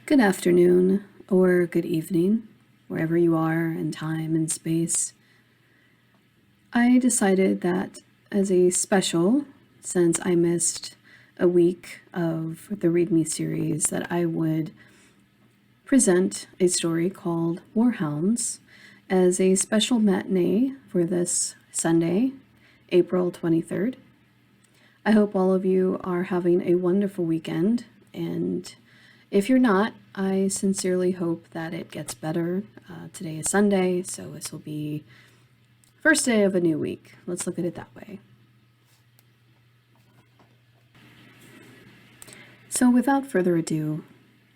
Good afternoon or good evening, wherever you are in time and space. I decided that as a special, since I missed a week of the Read Me series, that I would present a story called Hounds as a special matinee for this Sunday, April 23rd. I hope all of you are having a wonderful weekend, and if you're not, I sincerely hope that it gets better. Today is Sunday, so this will be first day of a new week. Let's look at it that way. So without further ado,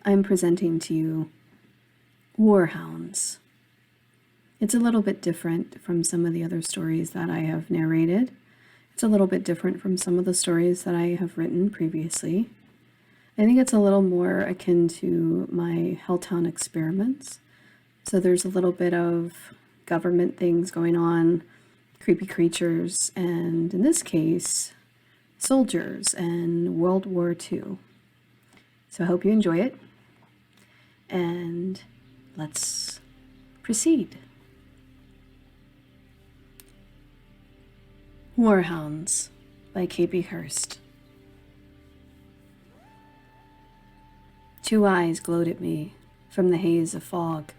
I'm presenting to you Hounds. It's a little bit different from some of the other stories that I have narrated. It's a little bit different from some of the stories that I have written previously. I think it's a little more akin to my Helltown experiments. So there's a little bit of government things going on, creepy creatures, and in this case, soldiers and World War II. So I hope you enjoy it, and let's proceed. Hounds by KB HURST. Two eyes glowed at me from the haze of fog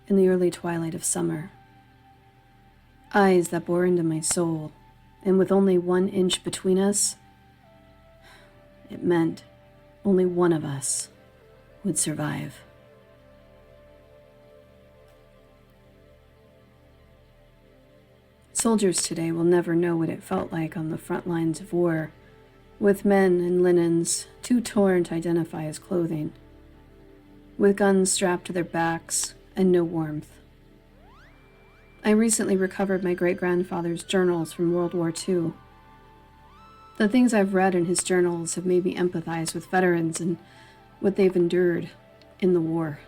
in the early twilight of summer. Eyes that bore into my soul, and with only 1 inch between us, it meant only one of us would survive. Soldiers today will never know what it felt like on the front lines of war, with men in linens too torn to identify as clothing, with guns strapped to their backs and no warmth. I recently recovered my great-grandfather's journals from World War II. The things I've read in his journals have made me empathize with veterans and what they've endured in the war.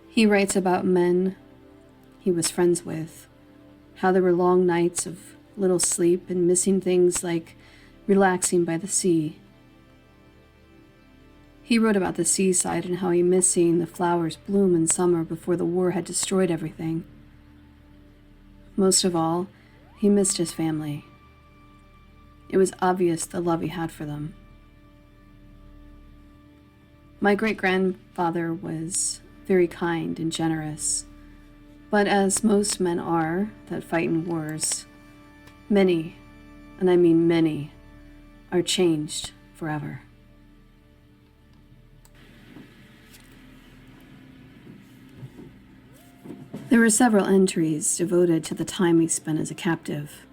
He writes about men he was friends with, how there were long nights of little sleep and missing things like relaxing by the sea. He wrote about the seaside and how he missed seeing the flowers bloom in summer before the war had destroyed everything. Most of all, he missed his family. It was obvious the love he had for them. My great-grandfather was very kind and generous, but as most men are that fight in wars, many, and I mean many, are changed forever. There were several entries devoted to the time he spent as a captive.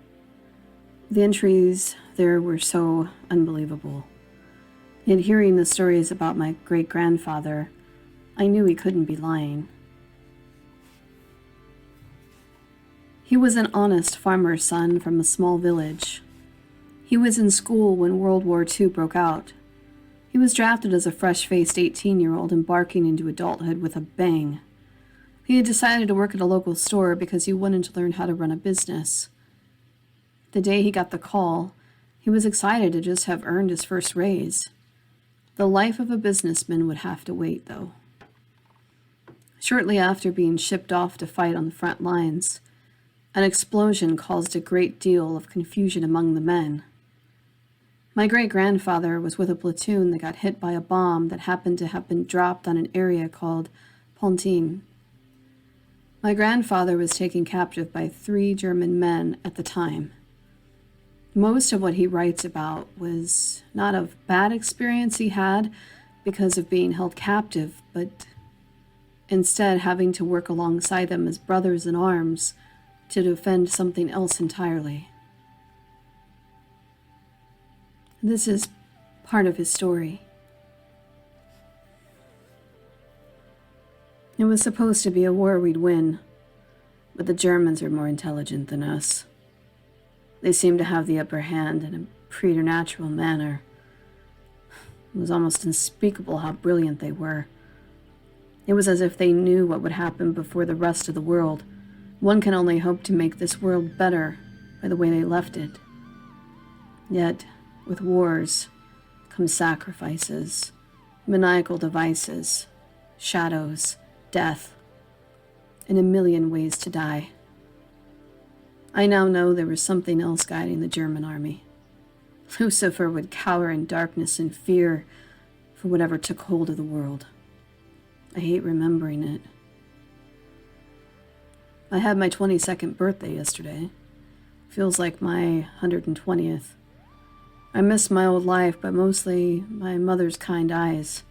The entries there were so unbelievable. Yet hearing the stories about my great-grandfather, I knew he couldn't be lying. He was an honest farmer's son from a small village. He was in school when World War II broke out. He was drafted as a fresh-faced 18-year-old embarking into adulthood with a bang. He had decided to work at a local store because he wanted to learn how to run a business. The day he got the call, he was excited to just have earned his first raise. The life of a businessman would have to wait, though. Shortly after being shipped off to fight on the front lines, an explosion caused a great deal of confusion among the men. My great-grandfather was with a platoon that got hit by a bomb that happened to have been dropped on an area called Pontine. My grandfather was taken captive by 3 German men at the time. Most of what he writes about was not of bad experience he had because of being held captive, but instead having to work alongside them as brothers in arms to defend something else entirely. This is part of his story. It was supposed to be a war we'd win, but the Germans are more intelligent than us. They seem to have the upper hand in a preternatural manner. It was almost unspeakable how brilliant they were. It was as if they knew what would happen before the rest of the world. One can only hope to make this world better by the way they left it. Yet, with wars come sacrifices, Maniacal devices, shadows, death, and a million ways to die. I now know there was something else guiding the German army. Lucifer would cower in darkness and fear for whatever took hold of the world. I hate remembering it. I had my 22nd birthday yesterday. Feels like my 120th. I miss my old life, but mostly my mother's kind eyes.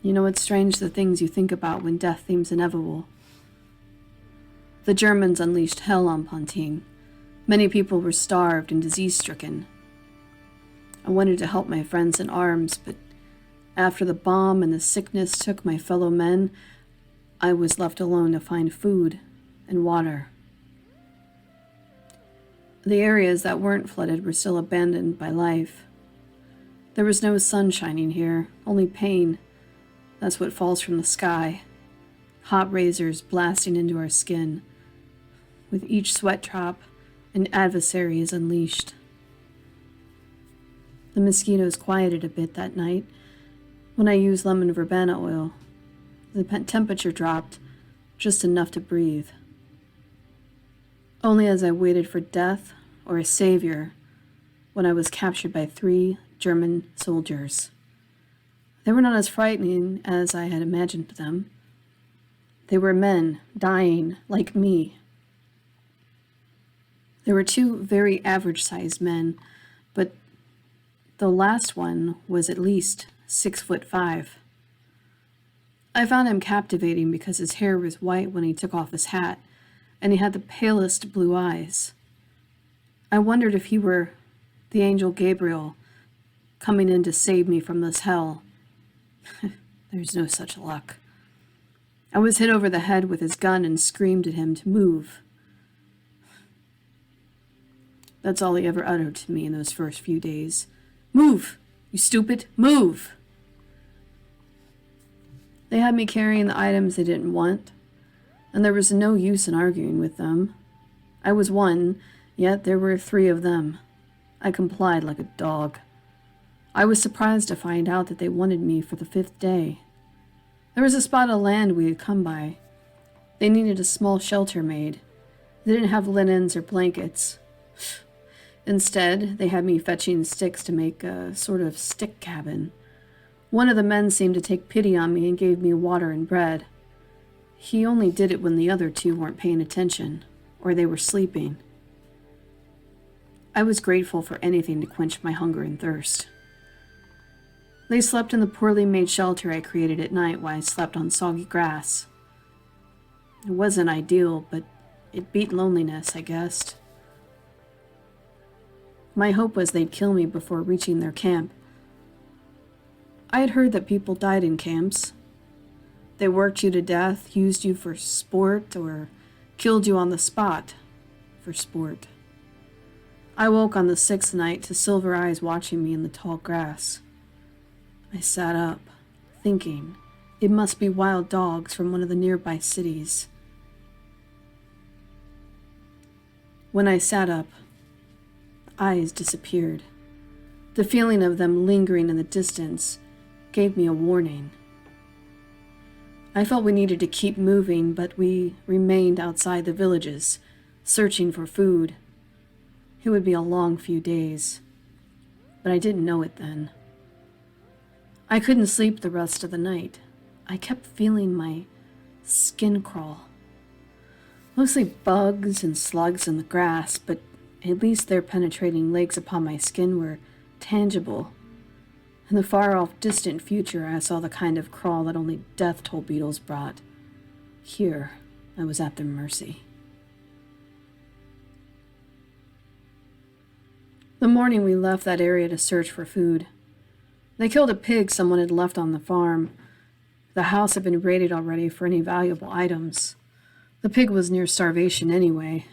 You know, it's strange the things you think about when death seems inevitable. The Germans unleashed hell on Ponting. Many people were starved and disease-stricken. I wanted to help my friends in arms, but after the bomb and the sickness took my fellow men, I was left alone to find food and water. The areas that weren't flooded were still abandoned by life. There was no sun shining here, only pain. That's what falls from the sky. Hot razors blasting into our skin. With each sweat drop, an adversary is unleashed. The mosquitoes quieted a bit that night when I used lemon verbena oil. The temperature dropped just enough to breathe. Only as I waited for death or a savior when I was captured by 3 German soldiers. They were not as frightening as I had imagined them. They were men dying like me. There were 2 very average-sized men, but the last one was at least 6'5". I found him captivating because his hair was white when he took off his hat, and he had the palest blue eyes. I wondered if he were the angel Gabriel coming in to save me from this hell. There's no such luck. I was hit over the head with his gun and screamed at him to move. That's all he ever uttered to me in those first few days. Move, you stupid, move! They had me carrying the items they didn't want, and there was no use in arguing with them. I was one, yet there were 3 of them. I complied like a dog. I was surprised to find out that they wanted me for the 5th day. There was a spot of land we had come by. They needed a small shelter made. They didn't have linens or blankets. Instead, they had me fetching sticks to make a sort of stick cabin. One of the men seemed to take pity on me and gave me water and bread. He only did it when the other 2 weren't paying attention, or they were sleeping. I was grateful for anything to quench my hunger and thirst. They slept in the poorly made shelter I created at night while I slept on soggy grass. It wasn't ideal, but it beat loneliness, I guessed. My hope was they'd kill me before reaching their camp. I had heard that people died in camps. They worked you to death, used you for sport, or killed you on the spot for sport. I woke on the 6th night to silver eyes watching me in the tall grass. I sat up, thinking it must be wild dogs from one of the nearby cities. When I sat up, the eyes disappeared. The feeling of them lingering in the distance gave me a warning. I felt we needed to keep moving, but we remained outside the villages, searching for food. It would be a long few days, but I didn't know it then. I couldn't sleep the rest of the night. I kept feeling my skin crawl. Mostly bugs and slugs in the grass, but at least their penetrating legs upon my skin were tangible. In the far-off distant future, I saw the kind of crawl that only death toll beetles brought. Here, I was at their mercy. The morning we left that area to search for food. They killed a pig someone had left on the farm. The house had been raided already for any valuable items. The pig was near starvation anyway.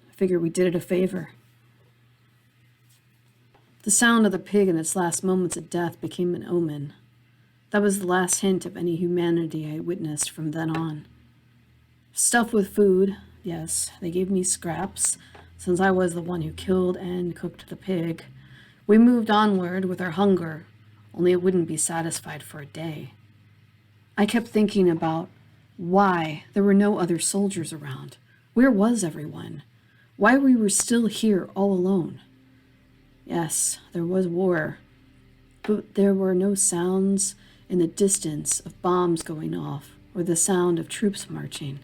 I figured we did it a favor. The sound of the pig in its last moments of death became an omen. That was the last hint of any humanity I witnessed from then on. Stuffed with food, yes, they gave me scraps, since I was the one who killed and cooked the pig. We moved onward with our hunger, only it wouldn't be satisfied for a day. I kept thinking about why there were no other soldiers around. Where was everyone? Why we were still here all alone? Yes, there was war, but there were no sounds in the distance of bombs going off or the sound of troops marching.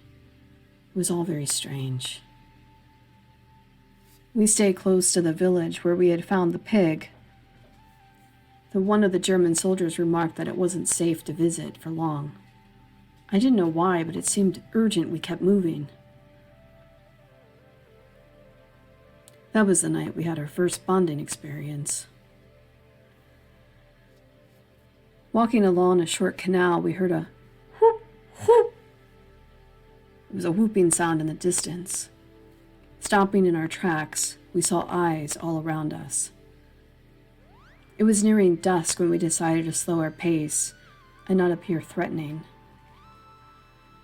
It was all very strange. We stayed close to the village where we had found the pig. One of the German soldiers remarked that it wasn't safe to visit for long. I didn't know why, but it seemed urgent we kept moving. That was the night we had our first bonding experience. Walking along a short canal, we heard a whoop, whoop. It was a whooping sound in the distance. Stopping in our tracks, we saw eyes all around us. It was nearing dusk when we decided to slow our pace and not appear threatening.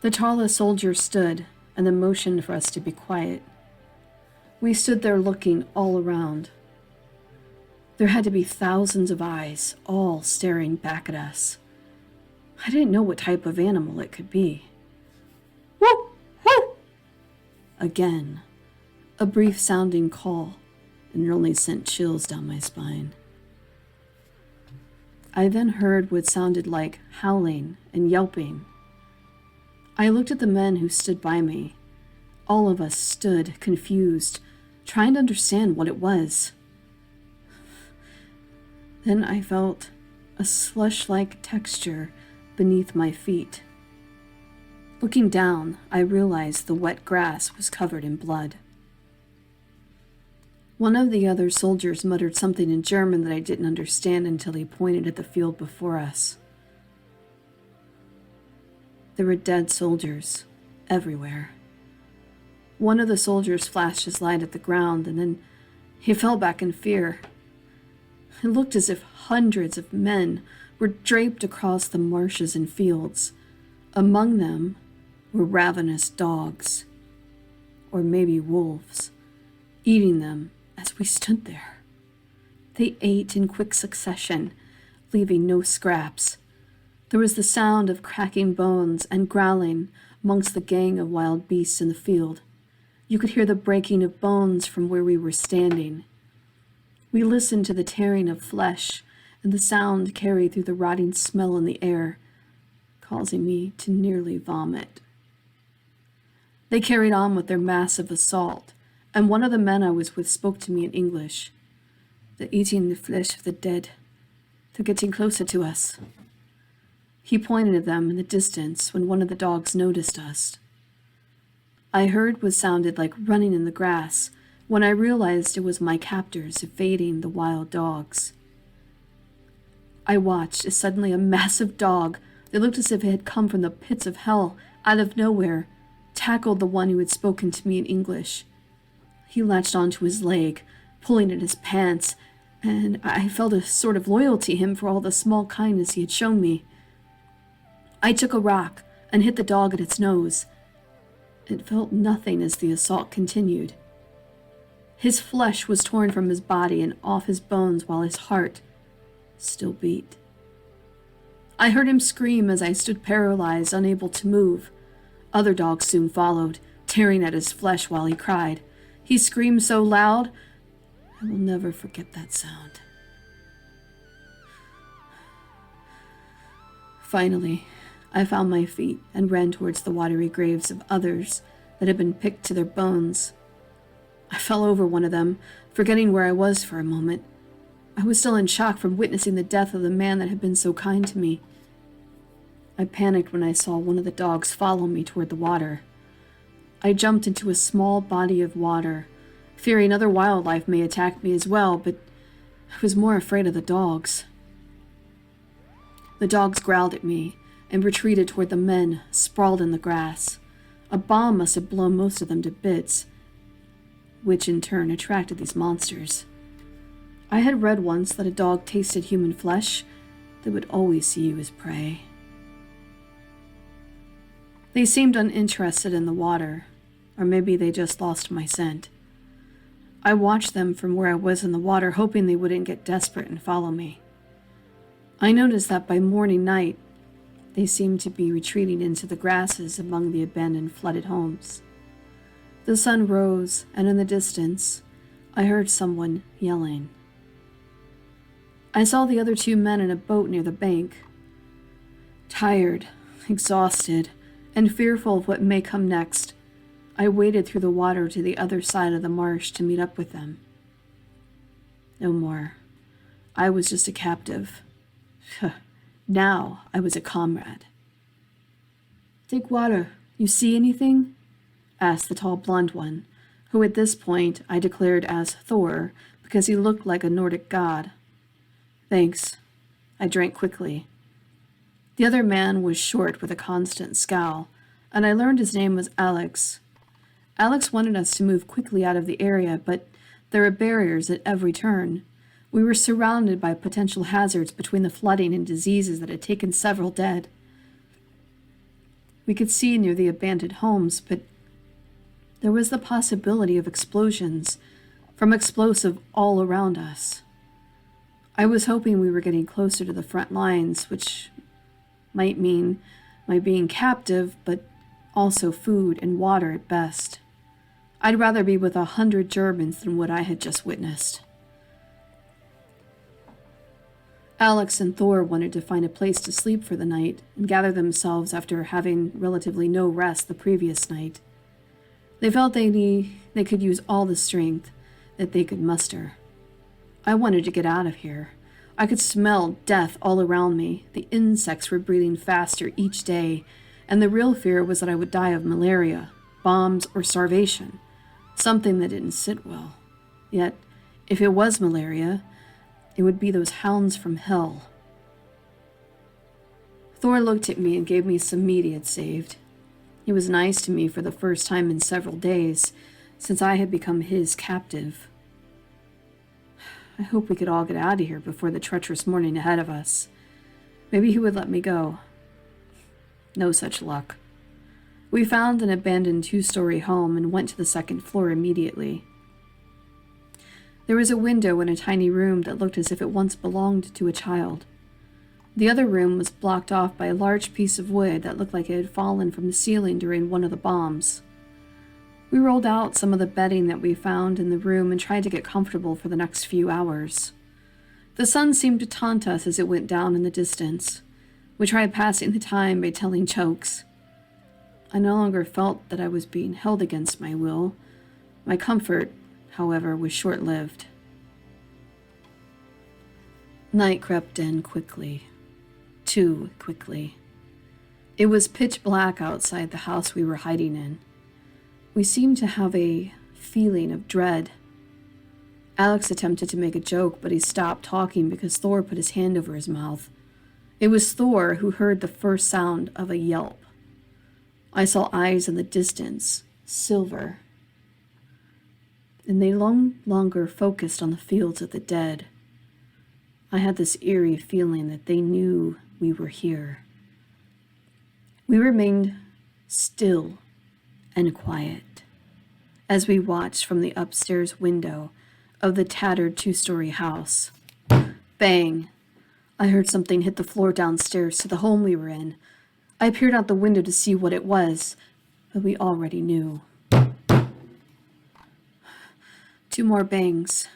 The tallest soldier stood and then motioned for us to be quiet. We stood there looking all around. There had to be thousands of eyes, all staring back at us. I didn't know what type of animal it could be. Whoop, whoop! Again, a brief sounding call, and it only sent chills down my spine. I then heard what sounded like howling and yelping. I looked at the men who stood by me. All of us stood, confused, trying to understand what it was. Then I felt a slush-like texture beneath my feet. Looking down, I realized the wet grass was covered in blood. One of the other soldiers muttered something in German that I didn't understand until he pointed at the field before us. There were dead soldiers everywhere. One of the soldiers flashed his light at the ground, and then he fell back in fear. It looked as if hundreds of men were draped across the marshes and fields. Among them were ravenous dogs, or maybe wolves, eating them as we stood there. They ate in quick succession, leaving no scraps. There was the sound of cracking bones and growling amongst the gang of wild beasts in the field. You could hear the breaking of bones from where we were standing. We listened to the tearing of flesh, and the sound carried through the rotting smell in the air, causing me to nearly vomit. They carried on with their massive assault, and one of the men I was with spoke to me in English. They're eating the flesh of the dead. They're getting closer to us. He pointed at them in the distance when one of the dogs noticed us. I heard what sounded like running in the grass when I realized it was my captors evading the wild dogs. I watched as suddenly a massive dog that looked as if it had come from the pits of hell out of nowhere tackled the one who had spoken to me in English. He latched onto his leg, pulling at his pants, and I felt a sort of loyalty to him for all the small kindness he had shown me. I took a rock and hit the dog at its nose. It felt nothing as the assault continued. His flesh was torn from his body and off his bones while his heart still beat. I heard him scream as I stood paralyzed, unable to move. Other dogs soon followed, tearing at his flesh while he cried. He screamed so loud, I will never forget that sound. Finally, I found my feet and ran towards the watery graves of others that had been picked to their bones. I fell over one of them, forgetting where I was for a moment. I was still in shock from witnessing the death of the man that had been so kind to me. I panicked when I saw one of the dogs follow me toward the water. I jumped into a small body of water, fearing other wildlife may attack me as well, but I was more afraid of the dogs. The dogs growled at me and retreated toward the men sprawled in the grass. A bomb must have blown most of them to bits, which in turn attracted these monsters. I had read once that a dog tasted human flesh that would always see you as prey. They seemed uninterested in the water, or maybe they just lost my scent. I watched them from where I was in the water, hoping they wouldn't get desperate and follow me. I noticed that by morning night, they seemed to be retreating into the grasses among the abandoned flooded homes. The sun rose, and in the distance, I heard someone yelling. I saw the other 2 men in a boat near the bank. Tired, exhausted, and fearful of what may come next, I waded through the water to the other side of the marsh to meet up with them. No more. I was just a captive. Now I was a comrade. "Take water. You see anything?" asked the tall blonde one, who at this point I declared as Thor because he looked like a Nordic god. "Thanks." I drank quickly. The other man was short with a constant scowl, and I learned his name was Alex. Alex wanted us to move quickly out of the area, but there were barriers at every turn. We were surrounded by potential hazards between the flooding and diseases that had taken several dead. We could see near the abandoned homes, but there was the possibility of explosions from explosive all around us. I was hoping we were getting closer to the front lines, which might mean my being captive, but also food and water at best. I'd rather be with 100 Germans than what I had just witnessed. Alex and Thor wanted to find a place to sleep for the night and gather themselves after having relatively no rest the previous night. They felt they could use all the strength that they could muster. I wanted to get out of here. I could smell death all around me. The insects were breathing faster each day, and the real fear was that I would die of malaria, bombs, or starvation, something that didn't sit well. Yet, if it was malaria, it would be those hounds from hell. Thor looked at me and gave me some meat he had saved. He was nice to me for the first time in several days, since I had become his captive. I hope we could all get out of here before the treacherous morning ahead of us. Maybe he would let me go. No such luck. We found an abandoned 2-story home and went to the 2nd floor immediately. There was a window in a tiny room that looked as if it once belonged to a child. The other room was blocked off by a large piece of wood that looked like it had fallen from the ceiling during one of the bombs. We rolled out some of the bedding that we found in the room and tried to get comfortable for the next few hours. The sun seemed to taunt us as it went down in the distance. We tried passing the time by telling jokes. I no longer felt that I was being held against my will. My comfort, however, was short-lived. Night crept in quickly. Too quickly. It was pitch black outside the house we were hiding in. We seemed to have a feeling of dread. Alex attempted to make a joke, but he stopped talking because Thor put his hand over his mouth. It was Thor who heard the first sound of a yelp. I saw eyes in the distance, silver, and they no longer focused on the fields of the dead. I had this eerie feeling that they knew we were here. We remained still and quiet as we watched from the upstairs window of the tattered 2-story house. Bang! I heard something hit the floor downstairs to the home we were in. I peered out the window to see what it was, but we already knew. 2 more bangs.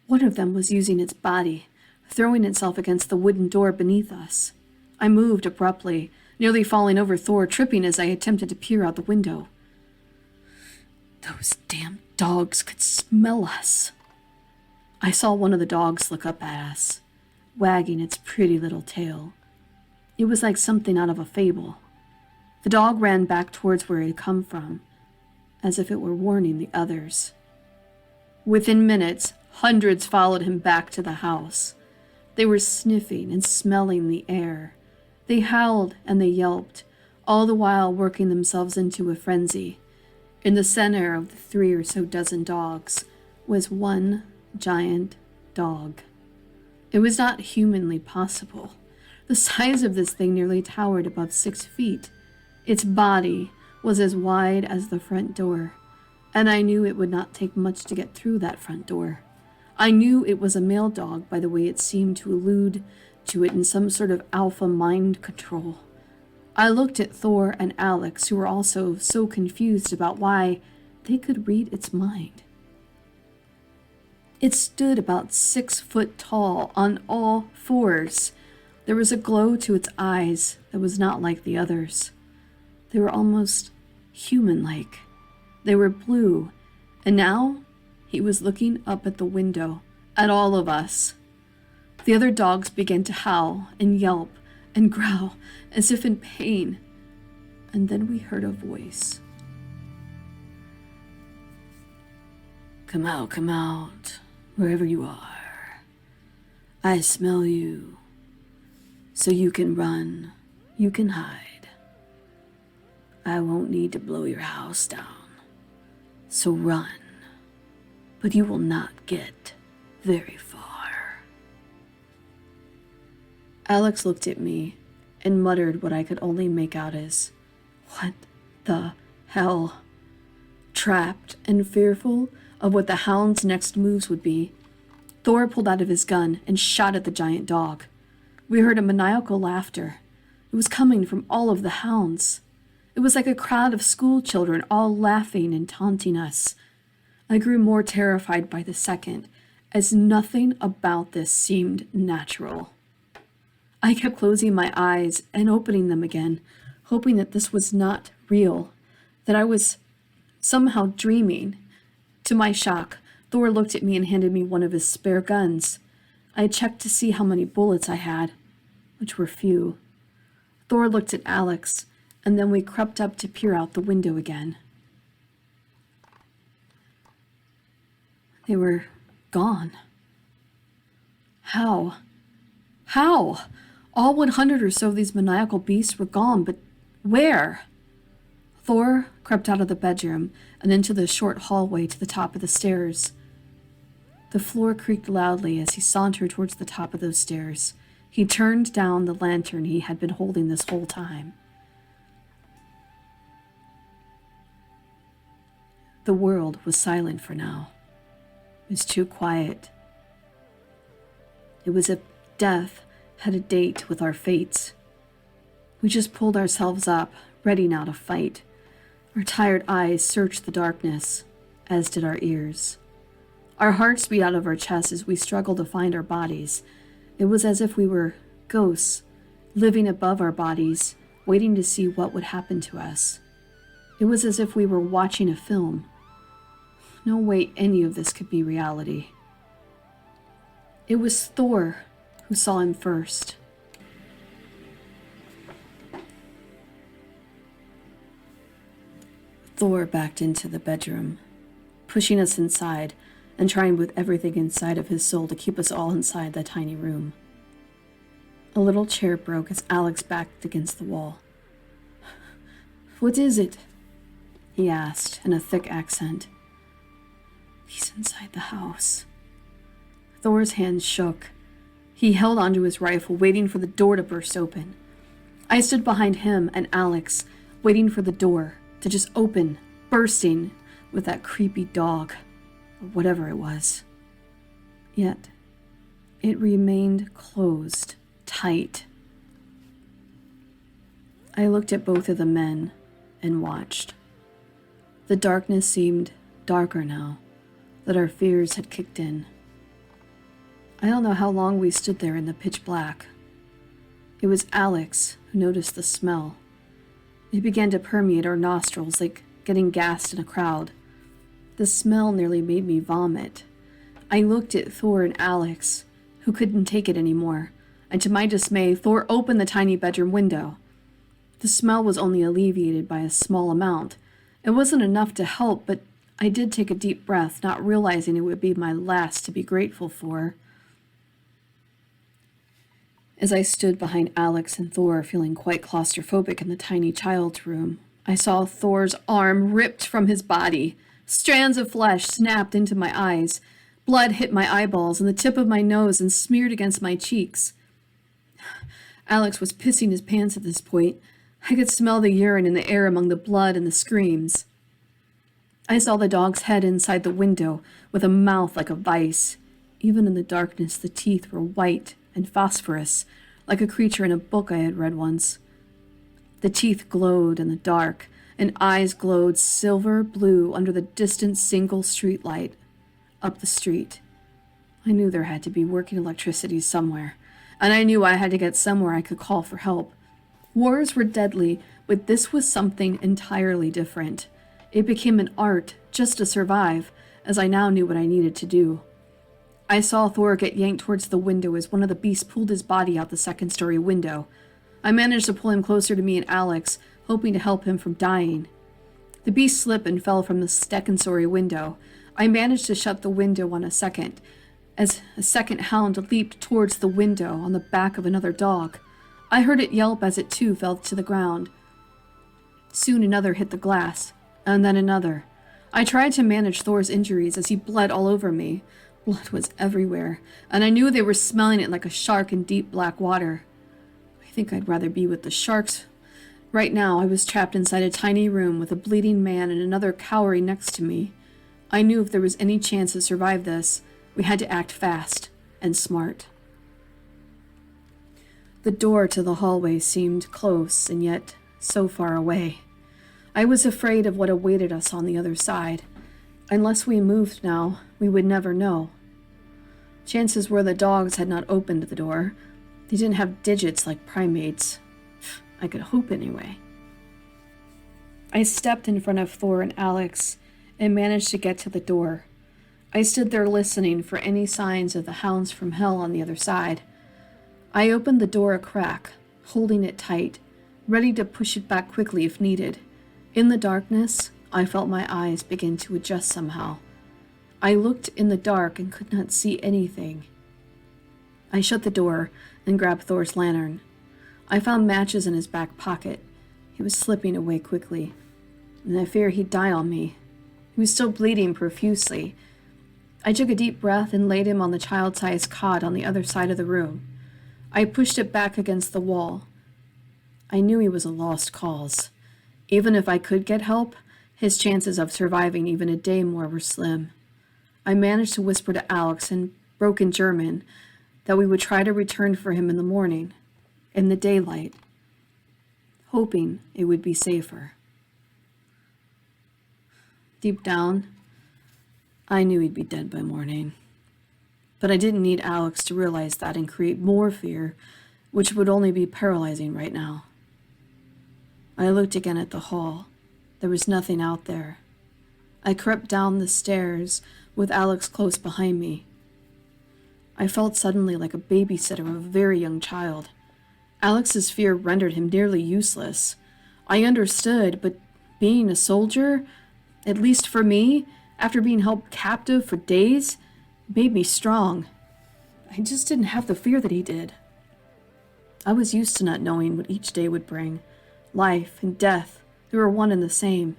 One of them was using its body, throwing itself against the wooden door beneath us. I moved abruptly, nearly falling over Thor, tripping as I attempted to peer out the window. Those damn dogs could smell us. I saw one of the dogs look up at us, wagging its pretty little tail. It was like something out of a fable. The dog ran back towards where it had come from, as if it were warning the others. Within minutes, hundreds followed him back to the house. They were sniffing and smelling the air. They howled and they yelped, all the while working themselves into a frenzy. In the center of the 3 or so dozen dogs was one giant dog. It was not humanly possible. The size of this thing nearly towered above 6 feet. Its body was as wide as the front door, and I knew it would not take much to get through that front door. I knew it was a male dog by the way it seemed to allude to it in some sort of alpha mind control. I looked at Thor and Alex, who were also so confused about why they could read its mind. It stood about 6 foot tall on all fours. There was a glow to its eyes that was not like the others. They were almost human-like. They were blue, and now he was looking up at the window, at all of us. The other dogs began to howl and yelp and growl as if in pain, and then we heard a voice. Come out, wherever you are. I smell you, so you can run, you can hide. I won't need to blow your house down, so run, but you will not get very far. Alex looked at me and muttered what I could only make out as, "What the hell?" Trapped and fearful of what the Hounds' next moves would be, Thor pulled out of his gun and shot at the giant dog. We heard a maniacal laughter. It was coming from all of the Hounds. It was like a crowd of school children all laughing and taunting us. I grew more terrified by the second, as nothing about this seemed natural. I kept closing my eyes and opening them again, hoping that this was not real, that I was somehow dreaming. To my shock, Thor looked at me and handed me one of his spare guns. I checked to see how many bullets I had, which were few. Thor looked at Alex, and then we crept up to peer out the window again. They were gone. How? All 100 or so of these maniacal beasts were gone, but where? Thor crept out of the bedroom and into the short hallway to the top of the stairs. The floor creaked loudly as he sauntered towards the top of those stairs. He turned down the lantern he had been holding this whole time. The world was silent for now. It was too quiet. It was as if death had a date with our fates. We just pulled ourselves up, ready now to fight. Our tired eyes searched the darkness, as did our ears. Our hearts beat out of our chests as we struggled to find our bodies. It was as if we were ghosts, living above our bodies, waiting to see what would happen to us. It was as if we were watching a film. No way any of this could be reality. It was Thor who saw him first. Thor backed into the bedroom, pushing us inside and trying with everything inside of his soul to keep us all inside that tiny room. A little chair broke as Alex backed against the wall. "What is it?" he asked in a thick accent. "He's inside the house." Thor's hands shook. He held onto his rifle, waiting for the door to burst open. I stood behind him and Alex, waiting for the door to just open, bursting with that creepy dog, or whatever it was. Yet, it remained closed, tight. I looked at both of the men and watched. The darkness seemed darker now, that our fears had kicked in. I don't know how long we stood there in the pitch black. It was Alex who noticed the smell. It began to permeate our nostrils like getting gassed in a crowd. The smell nearly made me vomit. I looked at Thor and Alex, who couldn't take it anymore, and to my dismay, Thor opened the tiny bedroom window. The smell was only alleviated by a small amount. It wasn't enough to help, but I did take a deep breath, not realizing it would be my last to be grateful for. As I stood behind Alex and Thor, feeling quite claustrophobic in the tiny child's room, I saw Thor's arm ripped from his body. Strands of flesh snapped into my eyes. Blood hit my eyeballs and the tip of my nose and smeared against my cheeks. Alex was pissing his pants at this point. I could smell the urine in the air among the blood and the screams. I saw the dog's head inside the window with a mouth like a vice. Even in the darkness, the teeth were white and phosphorus, like a creature in a book I had read once. The teeth glowed in the dark, and eyes glowed silver blue under the distant single street light. Up the street. I knew there had to be working electricity somewhere, and I knew I had to get somewhere I could call for help. Wars were deadly, but this was something entirely different. It became an art just to survive, as I now knew what I needed to do. I saw Thor get yanked towards the window as one of the beasts pulled his body out the second-story window. I managed to pull him closer to me and Alex, hoping to help him from dying. The beast slipped and fell from the second-story window. I managed to shut the window on a second, as a second hound leaped towards the window on the back of another dog. I heard it yelp as it too fell to the ground. Soon another hit the glass, and then another. I tried to manage Thor's injuries as he bled all over me. Blood was everywhere, and I knew they were smelling it like a shark in deep black water. I think I'd rather be with the sharks. Right now, I was trapped inside a tiny room with a bleeding man and another cowering next to me. I knew if there was any chance to survive this, we had to act fast and smart. The door to the hallway seemed close and yet so far away. I was afraid of what awaited us on the other side. Unless we moved now, we would never know. Chances were the dogs had not opened the door. They didn't have digits like primates. I could hope anyway. I stepped in front of Thor and Alex and managed to get to the door. I stood there listening for any signs of the hounds from hell on the other side. I opened the door a crack, holding it tight, ready to push it back quickly if needed. In the darkness, I felt my eyes begin to adjust somehow. I looked in the dark and could not see anything. I shut the door and grabbed Thor's lantern. I found matches in his back pocket. He was slipping away quickly, and I feared he'd die on me. He was still bleeding profusely. I took a deep breath and laid him on the child-sized cot on the other side of the room. I pushed it back against the wall. I knew he was a lost cause. Even if I could get help, his chances of surviving even a day more were slim. I managed to whisper to Alex in broken German that we would try to return for him in the morning, in the daylight, hoping it would be safer. Deep down, I knew he'd be dead by morning. But I didn't need Alex to realize that and create more fear, which would only be paralyzing right now. I looked again at the hall. There was nothing out there. I crept down the stairs with Alex close behind me. I felt suddenly like a babysitter of a very young child. Alex's fear rendered him nearly useless. I understood, but being a soldier, at least for me, after being held captive for days, made me strong. I just didn't have the fear that he did. I was used to not knowing what each day would bring. Life and death, they were one and the same.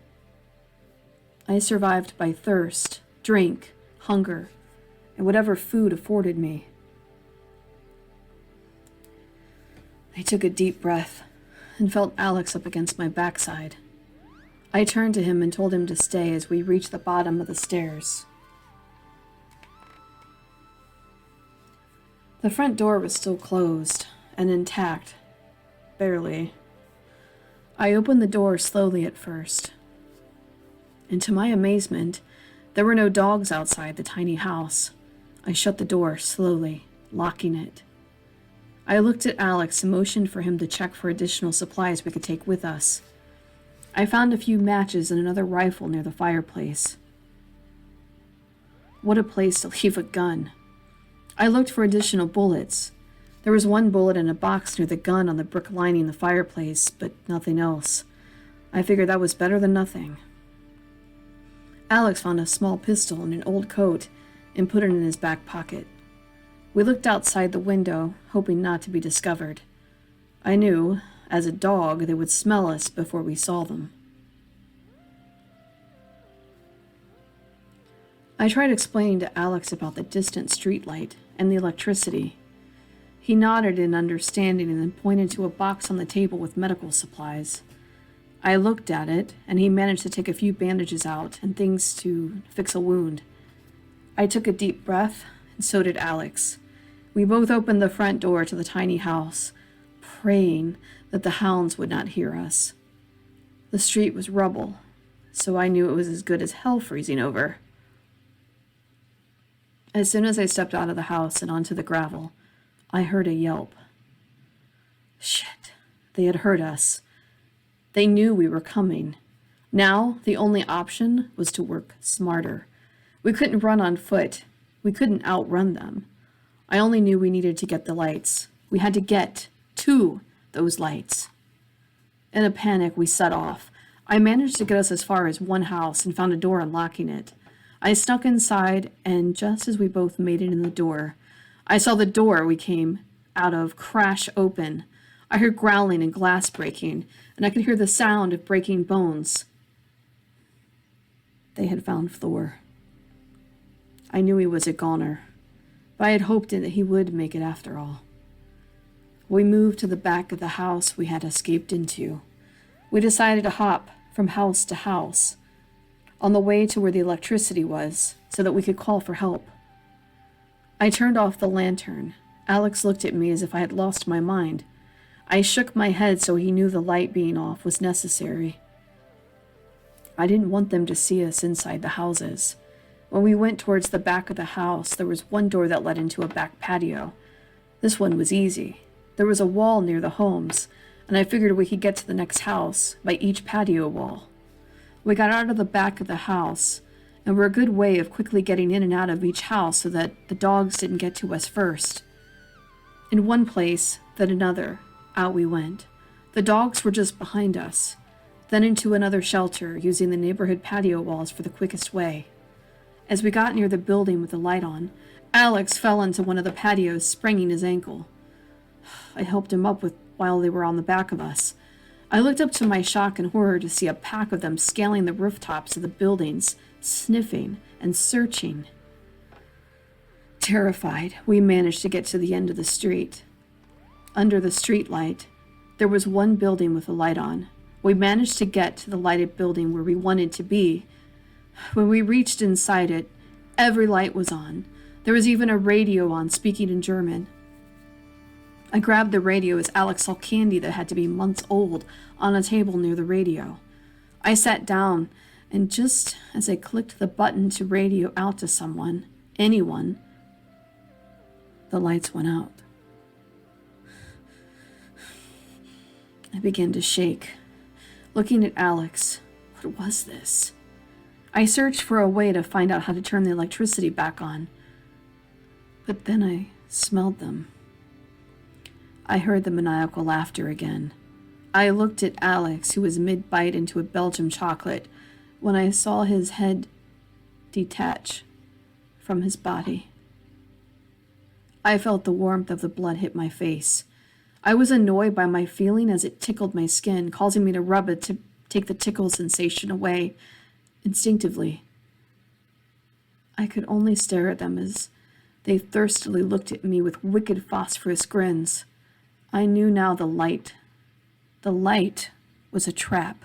I survived by thirst, drink, hunger, and whatever food afforded me. I took a deep breath and felt Alex up against my backside. I turned to him and told him to stay as we reached the bottom of the stairs. The front door was still closed and intact, barely. I opened the door slowly at first, and to my amazement, there were no dogs outside the tiny house. I shut the door slowly, locking it. I looked at Alex and motioned for him to check for additional supplies we could take with us. I found a few matches and another rifle near the fireplace. What a place to leave a gun. I looked for additional bullets. There was one bullet in a box near the gun on the brick lining the fireplace, but nothing else. I figured that was better than nothing. Alex found a small pistol in an old coat and put it in his back pocket. We looked outside the window, hoping not to be discovered. I knew, as a dog, they would smell us before we saw them. I tried explaining to Alex about the distant streetlight and the electricity. He nodded in understanding and then pointed to a box on the table with medical supplies. I looked at it, and he managed to take a few bandages out and things to fix a wound. I took a deep breath, and so did Alex. We both opened the front door to the tiny house, praying that the hounds would not hear us. The street was rubble, so I knew it was as good as hell freezing over. As soon as I stepped out of the house and onto the gravel, I heard a yelp. Shit, they had heard us. They knew we were coming. Now, the only option was to work smarter. We couldn't run on foot. We couldn't outrun them. I only knew we needed to get the lights. We had to get to those lights. In a panic, we set off. I managed to get us as far as one house and found a door unlocking it. I snuck inside, and just as we both made it in the door, I saw the door we came out of crash open. I heard growling and glass breaking, and I could hear the sound of breaking bones. They had found Thor. I knew he was a goner, but I had hoped that he would make it after all. We moved to the back of the house we had escaped into. We decided to hop from house to house on the way to where the electricity was so that we could call for help. I turned off the lantern. Alex looked at me as if I had lost my mind. I shook my head so he knew the light being off was necessary. I didn't want them to see us inside the houses. When we went towards the back of the house, there was one door that led into a back patio. This one was easy. There was a wall near the homes, and I figured we could get to the next house by each patio wall. We got out of the back of the house, and were a good way of quickly getting in and out of each house so that the dogs didn't get to us first. In one place, then another, out we went. The dogs were just behind us, then into another shelter, using the neighborhood patio walls for the quickest way. As we got near the building with the light on, Alex fell into one of the patios, spraining his ankle. I helped him up while they were on the back of us. I looked up to my shock and horror to see a pack of them scaling the rooftops of the buildings, sniffing and searching. Terrified, we managed to get to the end of the street. Under the street light, there was one building with a light on. We managed to get to the lighted building where we wanted to be. When we reached inside it, every light was on. There was even a radio on, speaking in German. I grabbed the radio as Alex saw candy that had to be months old on a table near the radio. I sat down, and just as I clicked the button to radio out to someone, anyone, the lights went out. I began to shake, looking at Alex. What was this? I searched for a way to find out how to turn the electricity back on, but then I smelled them. I heard the maniacal laughter again. I looked at Alex, who was mid-bite into a Belgian chocolate, when I saw his head detach from his body. I felt the warmth of the blood hit my face. I was annoyed by my feeling as it tickled my skin, causing me to rub it to take the tickle sensation away. Instinctively, I could only stare at them as they thirstily looked at me with wicked phosphorus grins. I knew now the light was a trap,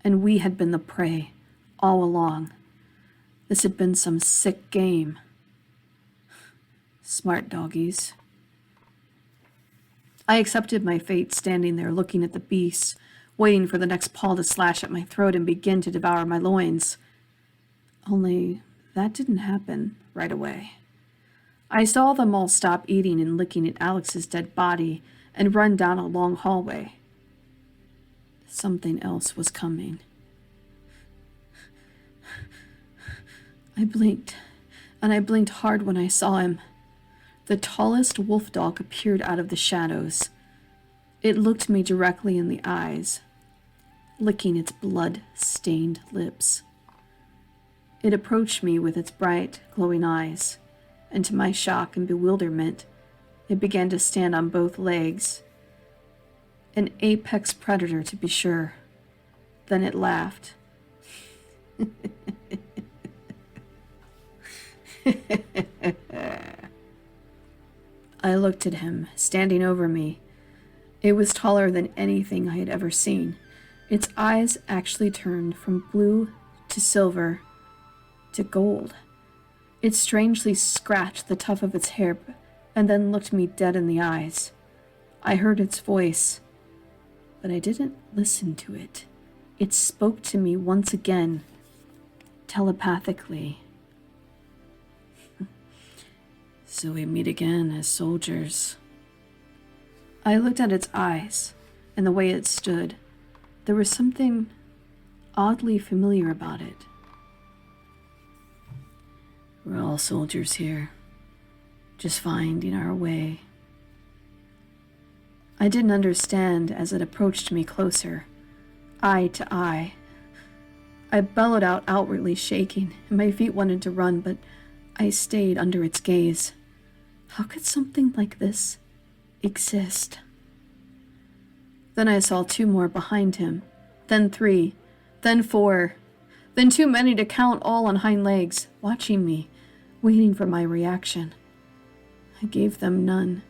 and we had been the prey all along. This had been some sick game. Smart doggies. I accepted my fate, standing there looking at the beasts, waiting for the next paw to slash at my throat and begin to devour my loins. Only that didn't happen right away. I saw them all stop eating and licking at Alex's dead body and run down a long hallway. Something else was coming. I blinked, and I blinked hard when I saw him. The tallest wolf dog appeared out of the shadows. It looked me directly in the eyes, licking its blood-stained lips. It approached me with its bright, glowing eyes, and to my shock and bewilderment, it began to stand on both legs. An apex predator, to be sure. Then it laughed. I looked at him, standing over me. It was taller than anything I had ever seen. Its eyes actually turned from blue to silver to gold. It strangely scratched the tuft of its hair and then looked me dead in the eyes. I heard its voice, but I didn't listen to it. It spoke to me once again, telepathically. So we meet again as soldiers. I looked at its eyes and the way it stood. There was something oddly familiar about it. We're all soldiers here, just finding our way. I didn't understand as it approached me closer, eye to eye. I bellowed out, outwardly shaking, and my feet wanted to run, but I stayed under its gaze. How could something like this exist? Then I saw 2 more behind him, then 3, then 4, then too many to count, all on hind legs, watching me, waiting for my reaction. I gave them none.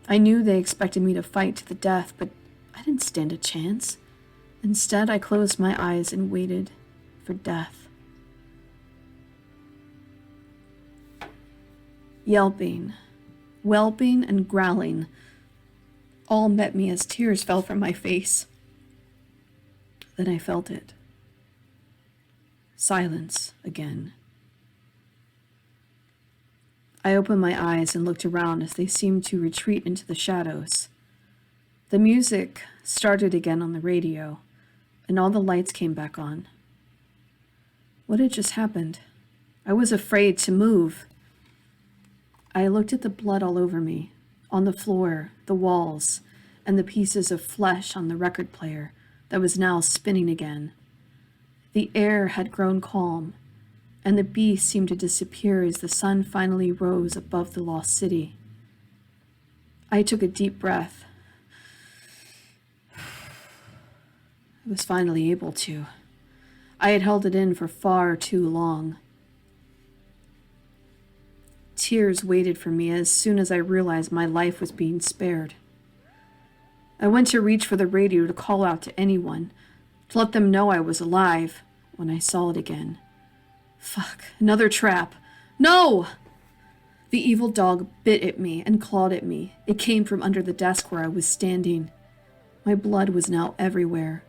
I knew they expected me to fight to the death, but I didn't stand a chance. Instead, I closed my eyes and waited for death. Yelping, whelping, and growling all met me as tears fell from my face. Then I felt it. Silence again. I opened my eyes and looked around as they seemed to retreat into the shadows. The music started again on the radio, and all the lights came back on. What had just happened? I was afraid to move. I looked at the blood all over me, on the floor, the walls, and the pieces of flesh on the record player that was now spinning again. The air had grown calm, and the beast seemed to disappear as the sun finally rose above the lost city. I took a deep breath. I was finally able to. I had held it in for far too long. Tears waited for me as soon as I realized my life was being spared. I went to reach for the radio to call out to anyone, to let them know I was alive, when I saw it again. Fuck, another trap. No! The evil dog bit at me and clawed at me. It came from under the desk where I was standing. My blood was now everywhere.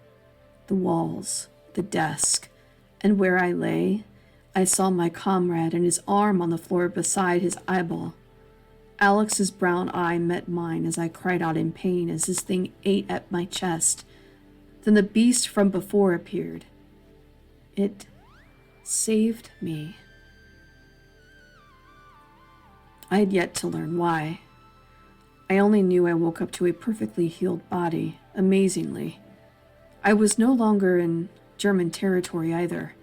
The walls, the desk, and where I lay, I saw my comrade and his arm on the floor beside his eyeball. Alex's brown eye met mine as I cried out in pain as this thing ate at my chest. Then the beast from before appeared. It saved me. I had yet to learn why. I only knew I woke up to a perfectly healed body, amazingly. I was no longer in German territory either.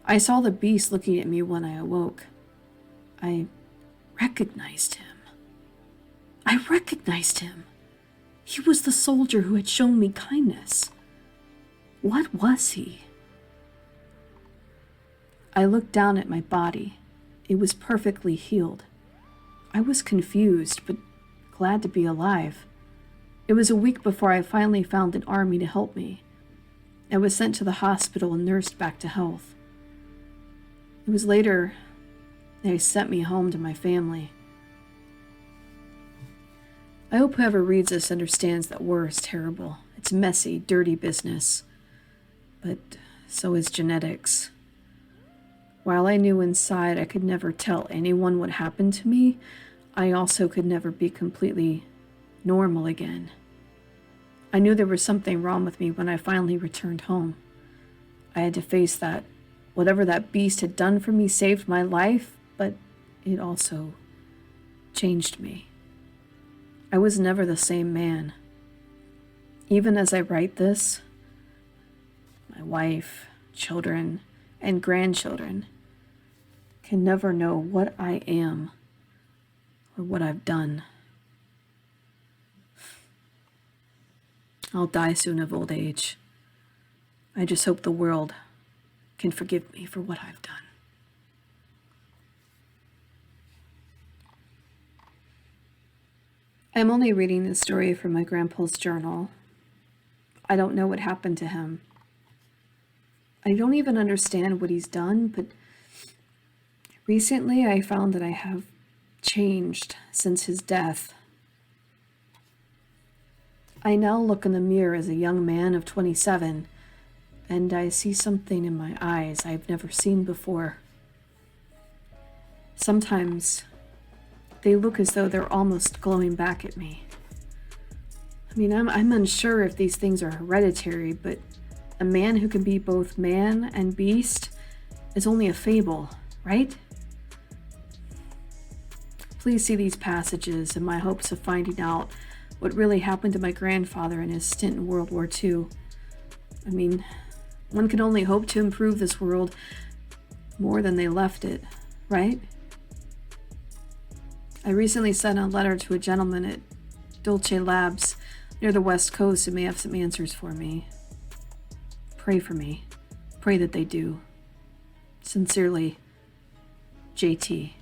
I saw the beast looking at me when I awoke. I recognized him. I recognized him. He was the soldier who had shown me kindness. What was he? I looked down at my body. It was perfectly healed. I was confused, but glad to be alive. It was a week before I finally found an army to help me. I was sent to the hospital and nursed back to health. It was later they sent me home to my family. I hope whoever reads this understands that war is terrible. It's messy, dirty business. But so is genetics. While I knew inside I could never tell anyone what happened to me, I also could never be completely normal again. I knew there was something wrong with me when I finally returned home. I had to face that. Whatever that beast had done for me saved my life, but it also changed me. I was never the same man. Even as I write this, my wife, children, and grandchildren can never know what I am or what I've done. I'll die soon of old age. I just hope the world can forgive me for what I've done. I'm only reading this story from my grandpa's journal. I don't know what happened to him. I don't even understand what he's done, but recently I found that I have changed since his death. I now look in the mirror as a young man of 27, and I see something in my eyes I've never seen before. Sometimes they look as though they're almost glowing back at me. I mean, I'm unsure if these things are hereditary, but a man who can be both man and beast is only a fable, right? Please see these passages in my hopes of finding out what really happened to my grandfather in his stint in World War II. I mean, one can only hope to improve this world more than they left it, right? I recently sent a letter to a gentleman at Dulce Labs near the West Coast who may have some answers for me. Pray for me. Pray that they do. Sincerely, JT.